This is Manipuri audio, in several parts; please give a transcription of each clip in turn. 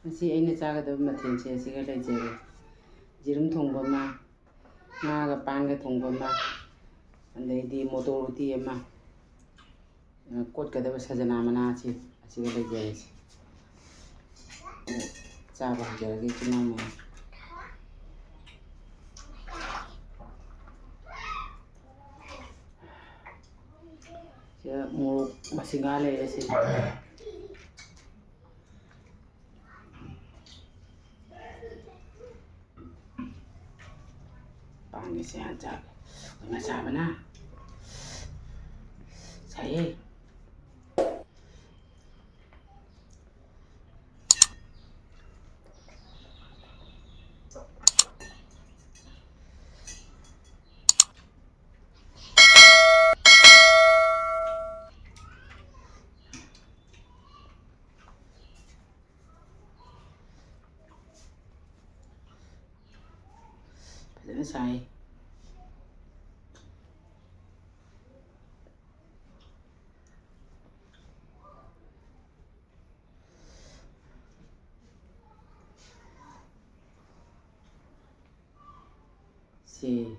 ꯉꯁꯤ ꯑꯩꯅ ꯆꯥꯒꯗꯕ ꯃꯊꯦꯜꯁꯦ ꯑꯁꯤꯒ ꯂꯩꯖꯔꯦ. ꯌꯦꯔꯨꯝ ꯊꯣꯡꯕ ꯑꯃ, ꯉꯥꯒ ꯄꯥꯟꯒ ꯊꯣꯡꯕ ꯑꯃ, ꯑꯗꯩꯗꯤ ꯃꯣꯇꯣꯔ ꯎꯇꯤ ꯑꯃ, ꯀꯣꯠꯀꯗꯕ ꯁꯖꯅꯥ ꯃꯅꯥꯁꯤ ꯑꯁꯤꯒ ꯂꯩꯖꯔꯦꯁꯦ. ꯆꯥꯕ ꯍꯧꯖꯔꯒꯦ ꯏꯆꯤꯜ ꯏꯅꯥꯎ ꯃꯌꯥꯝ. ꯁꯤꯗ ꯃꯣꯔꯣꯛ ꯃꯁꯤꯡꯒꯥ ꯂꯩꯔꯦ ꯁꯤ. ꯄꯥꯟꯒꯤꯁꯦ ꯍꯥꯟꯅ ꯆꯥꯒꯦ. ꯑꯣꯏꯅ ꯆꯥꯕꯅ ꯁꯥꯏꯌꯦ.ꯐꯖꯅ ꯁꯥꯏ. ꯁꯤ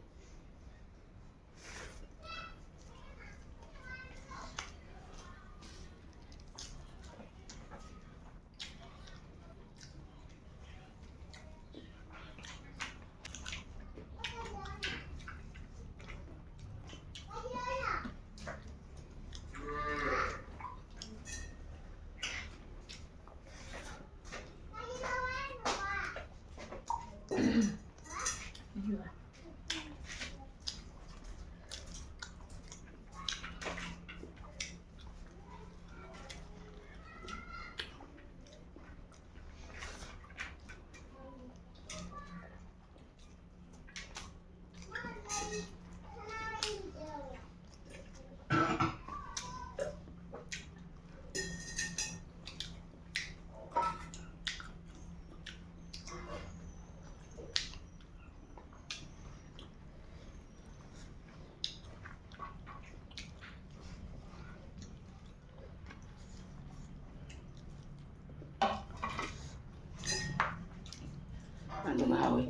ꯑꯗꯨꯝ ꯍꯥꯎꯏ.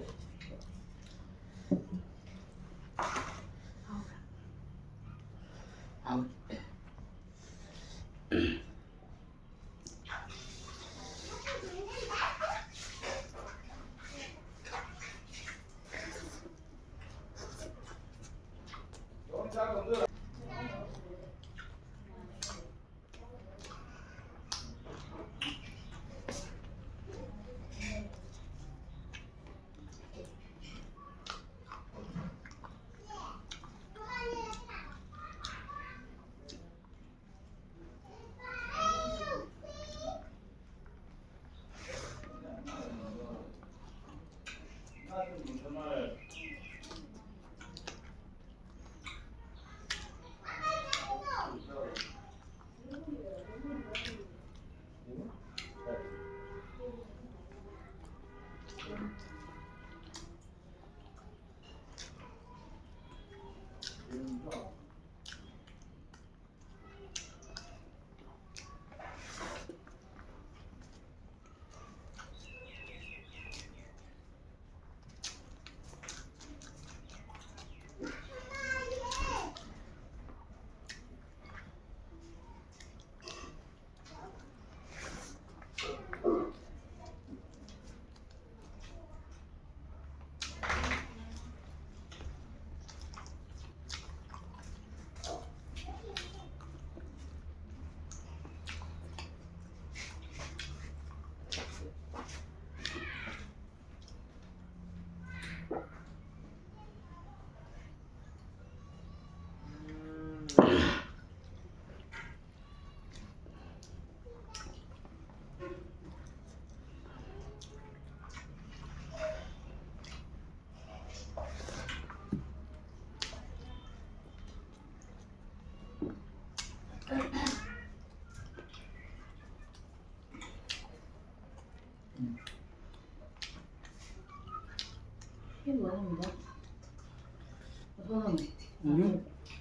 ꯍꯥꯎꯏ.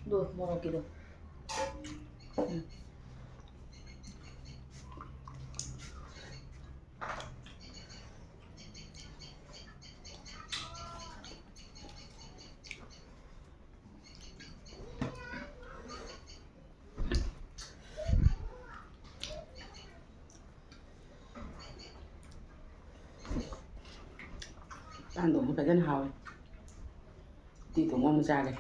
Duh, morok gitu. ꯄꯥꯟ ꯊꯣꯡꯕ ꯐꯖꯅ ꯍꯥꯎꯋꯦ ꯎꯇꯤ ꯊꯣꯡꯕ ꯑꯃ ꯆꯥꯒꯦ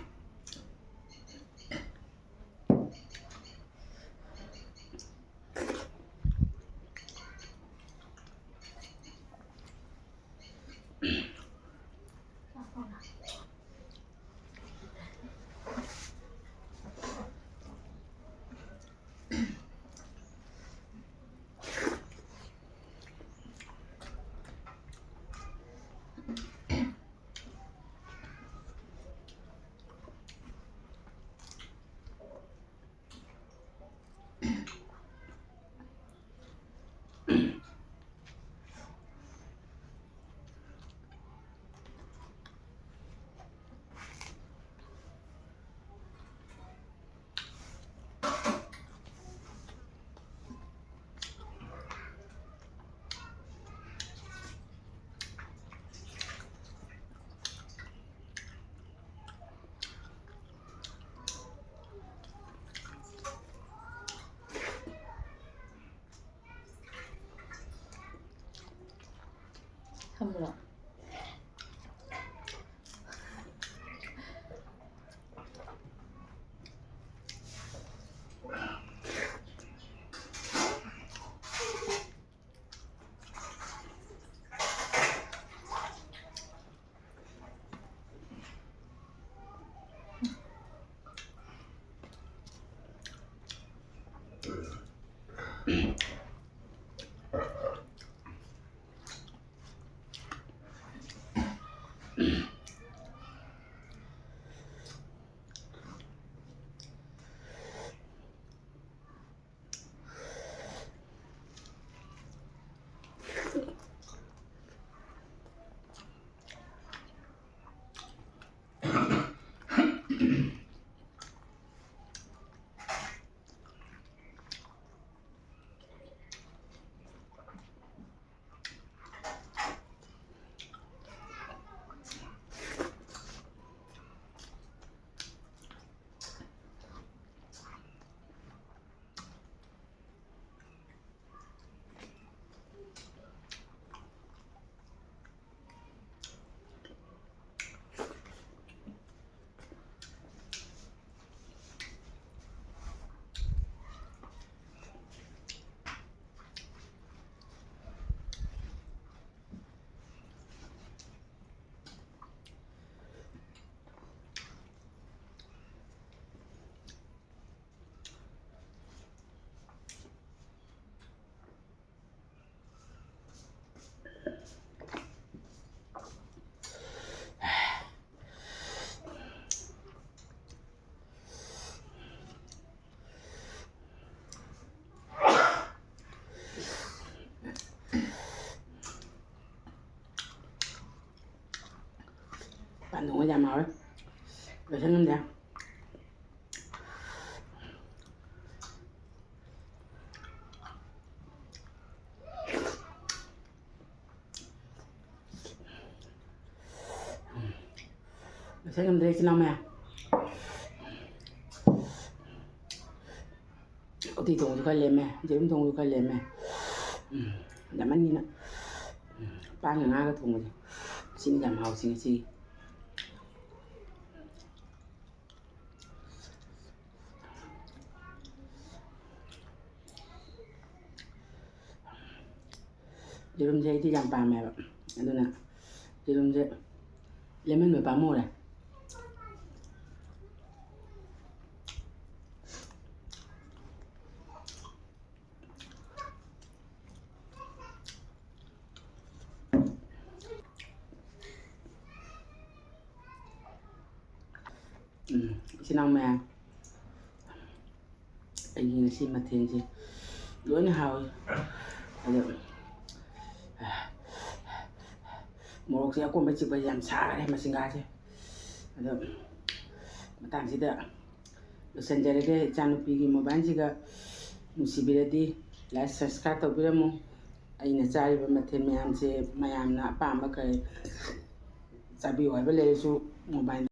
선물아. ꯄꯥꯟ ꯊꯣꯡꯕ ꯌꯥꯝ ꯍꯥꯎꯋꯦ ꯂꯣꯏꯁꯟ ꯉꯝꯗꯦ lóisân ngамꯗ꯭ꯔꯦ 이ꯆꯤꯟ ꯏꯅꯥꯎ ꯃꯌꯥꯝ 우티ꯊꯣꯡꯕꯁꯨ ꯈꯔ ꯂꯦꯝꯃꯦ ꯌꯦꯔꯨꯝ ꯊꯣꯡꯕꯁꯨ ꯈꯔ ꯂꯦꯝꯃꯦ ꯌꯥꯝꯃꯟꯒꯤꯅ ꯄꯥꯟꯒ ꯉꯥꯒ ꯊꯣꯡꯕꯁꯦ ꯁꯤꯅ ꯌꯥꯝ ꯍꯥꯎꯁꯤ ꯉꯁꯤꯒꯤ ꯌꯦꯔꯨꯝꯁꯦ ꯑꯩꯗꯤ ꯌꯥꯝ ꯄꯥꯝꯃꯦꯕ ꯑꯗꯨꯅ ꯌꯦꯔꯨꯝꯁꯦ ꯂꯦꯝꯍꯟꯕ ꯄꯥꯝꯃꯨꯔꯦ 이ꯆꯤꯟ ꯏꯅꯥꯎ ꯃꯌꯥꯝ ꯑꯩꯒꯤ ꯉꯁꯤ ꯃꯊꯦꯜꯁꯦ ꯂꯣꯏꯅ ꯍꯥꯎꯏ ꯑꯗꯣ ꯃꯣꯔꯣꯛꯁꯦ ꯑꯀꯣꯟꯕ ꯆꯤꯛꯄꯁꯦ ꯌꯥꯝ ꯁꯥꯈ꯭ꯔꯦ ꯃꯁꯤꯡꯒꯥꯁꯦ ꯑꯗꯣ ꯃꯇꯥꯡꯁꯤꯗ ꯂꯣꯏꯁꯤꯟꯖꯔꯒꯦ ꯏꯆꯥꯅꯨꯄꯤꯒꯤ ꯃꯣꯕꯥꯏꯜꯁꯤꯒ ꯅꯨꯡꯁꯤꯕꯤꯔꯗꯤ ꯂꯥꯏꯛ ꯁꯕꯁꯀ꯭ꯔꯥꯏꯕ ꯇꯧꯕꯤꯔꯝꯃꯨ ꯑꯩꯅ ꯆꯥꯔꯤꯕ ꯃꯊꯦꯜ ꯃꯌꯥꯝꯁꯦ ꯃꯌꯥꯝꯅ ꯑꯄꯥꯝꯕ ꯀꯩ ꯆꯥꯕꯤꯌꯨ ꯍꯥꯏꯕ ꯂꯩꯔꯁꯨ ꯃꯣꯕꯥꯏꯜ